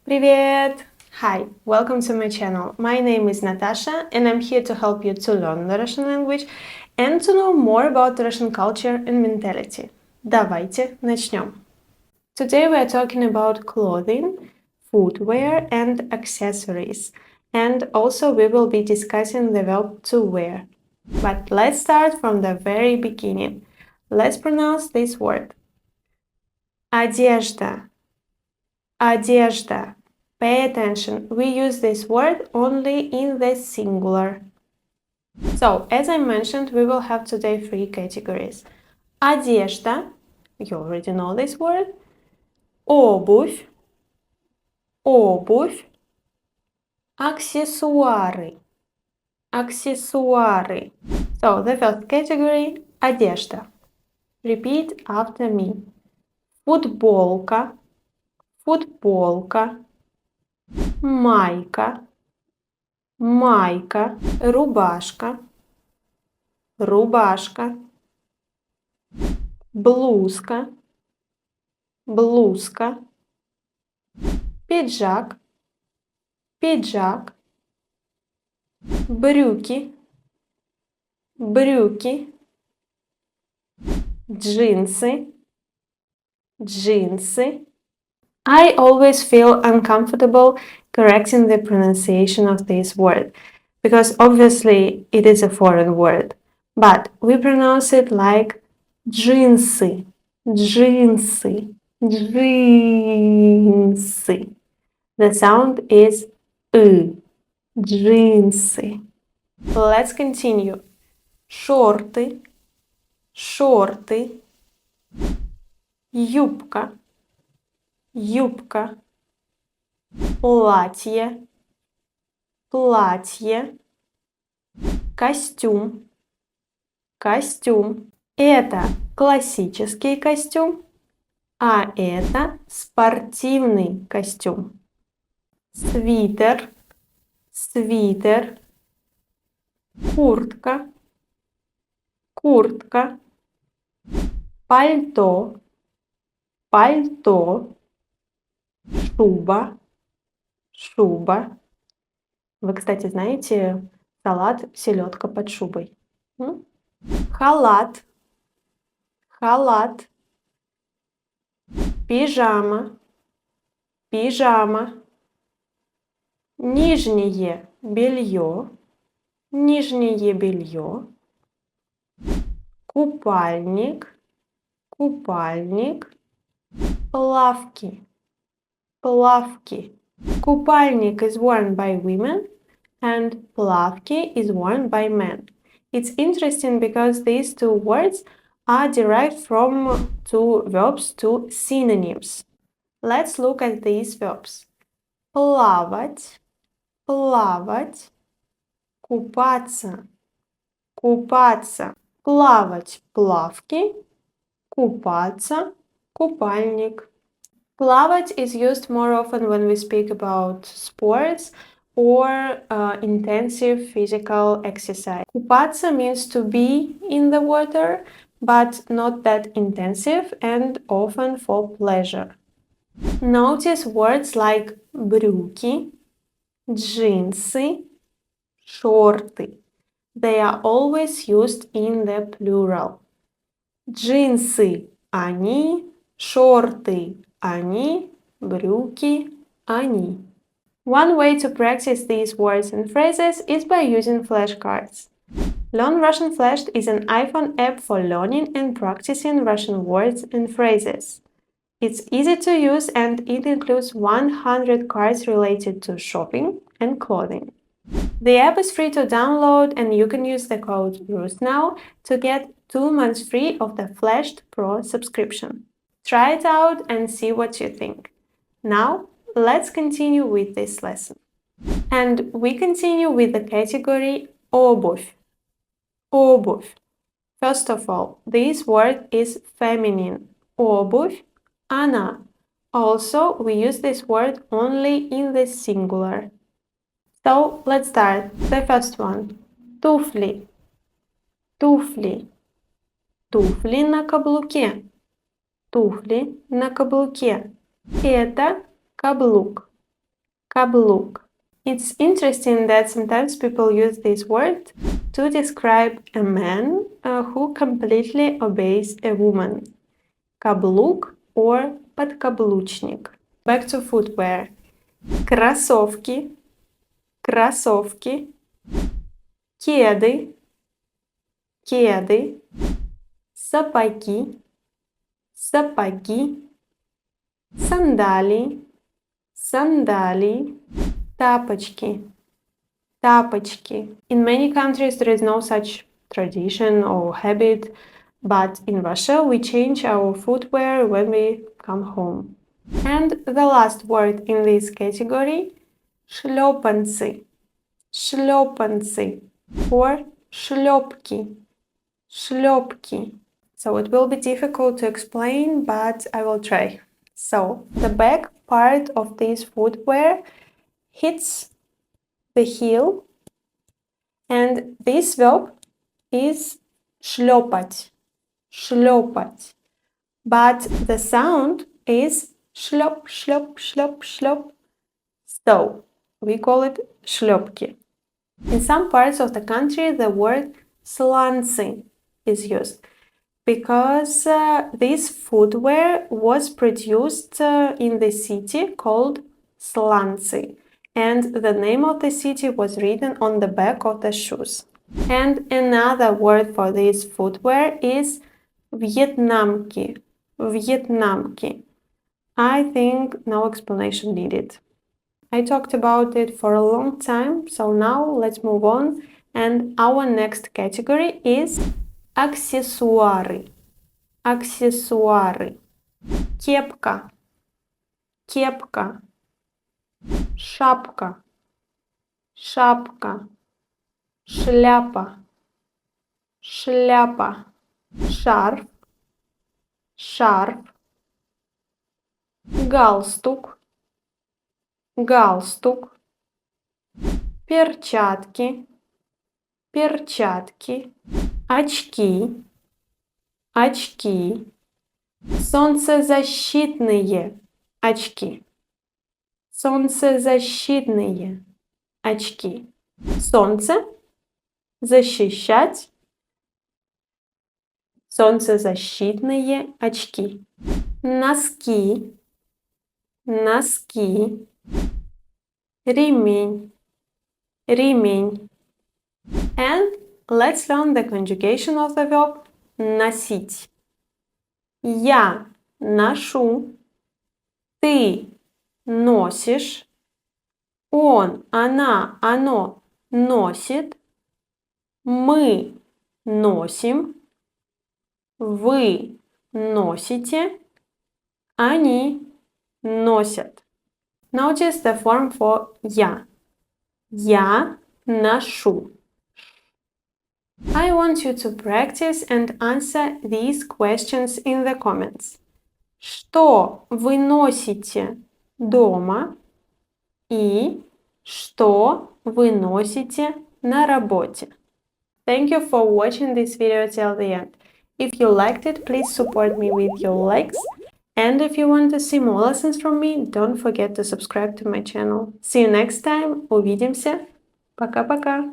Привет! Hi, welcome to my channel. My name is Natasha and I'm here to help you to learn the Russian language and to know more about Russian culture and mentality. Давайте начнем. Today we are talking about clothing, footwear and accessories. And also we will be discussing the verb to wear. But let's start from the very beginning. Let's pronounce this word. Одежда. Одежда. Pay attention, we use this word only in the singular. So, as I mentioned, we will have today three categories. Одежда, you already know this word. Обувь, обувь. Аксессуары, аксессуары. So, the first category – одежда. Repeat after me. Футболка, футболка. Майка, майка, рубашка, рубашка, блузка, блузка, пиджак, пиджак, брюки, брюки, джинсы, джинсы. I always feel uncomfortable correcting the pronunciation of this word because obviously it is a foreign word, but we pronounce it like джинсы, джинсы, джинсы. The sound is джинсы. Let's continue. Шорты, шорты, юбка, юбка, платье, платье, костюм, костюм. Это классический костюм, а это спортивный костюм. Свитер, свитер, куртка, куртка, пальто, пальто, шуба, шуба. Вы, кстати, знаете салат селедка под шубой? Халат, халат, пижама, пижама, нижнее белье, нижнее белье, купальник, купальник, плавки, плавки. Купальник is worn by women and плавки is worn by men. It's interesting because these two words are derived from two verbs, two synonyms. Let's look at these verbs. Плавать, плавать, купаться, купаться. Плавать – плавки, купаться – купальник. Плавать is used more often when we speak about sports or intensive physical exercise. Купаться means to be in the water, but not that intensive and often for pleasure. Notice words like брюки, джинсы, шорты. They are always used in the plural. Джинсы – они, шорты – они, брюки – они. One way to practice these words and phrases is by using flashcards. Learn Russian Flashed is an iPhone app for learning and practicing Russian words and phrases. It's easy to use and it includes 100 cards related to shopping and clothing. The app is free to download and you can use the code RUSNOW to get 2 months free of the Flashed Pro subscription. Try it out and see what you think. Now, let's continue with this lesson. And we continue with the category обувь. Обувь. First of all, this word is feminine. Обувь, она. Also, we use this word only in the singular. So, let's start. The first one. Туфли. Туфли. Туфли на каблуке. Туфли на каблуке. Это каблук. Каблук. It's interesting that sometimes people use this word to describe a man who completely obeys a woman. Каблук or подкаблучник. Back to footwear. Кроссовки, кроссовки, кеды, кеды, сапоги, сапоги, сандалии, сандалии, тапочки, тапочки. In many countries there is no such tradition or habit, but in Russia we change our footwear when we come home. And the last word in this category, шлёпанцы, шлёпанцы, or шлёпки, шлёпки. So it will be difficult to explain, but I will try. So the back part of this footwear hits the heel, and this verb is шлёпать, шлёпать. But the sound is шлёп, шлёп, шлёп, шлёп. So we call it шлёпки. In some parts of the country, the word сланцы is used because this footwear was produced in the city called Сланцы, and the name of the city was written on the back of the shoes. And another word for this footwear is вьетнамки, вьетнамки. I think no explanation needed. I talked about it for a long time, so now let's move on. And our next category is аксессуары. Аксессуары. Кепка. Кепка. Шапка. Шапка. Шляпа. Шляпа. Шарф. Шарф. Галстук. Галстук. Перчатки. Перчатки. Очки. Очки. Солнцезащитные очки. Солнцезащитные очки. Солнце. Защищать. Солнцезащитные очки. Носки. Носки. Ремень. Ремень. And let's learn the conjugation of the verb носить. Я ношу. Ты носишь. Он, она, оно носит. Мы носим. Вы носите. Они носят. Notice the form for я. Я ношу. I want you to practice and answer these questions in the comments. Что вы носите дома и что вы носите на работе? Thank you for watching this video till the end. If you liked it, please support me with your likes. And if you want to see more lessons from me, don't forget to subscribe to my channel. See you next time. Увидимся. Пока-пока.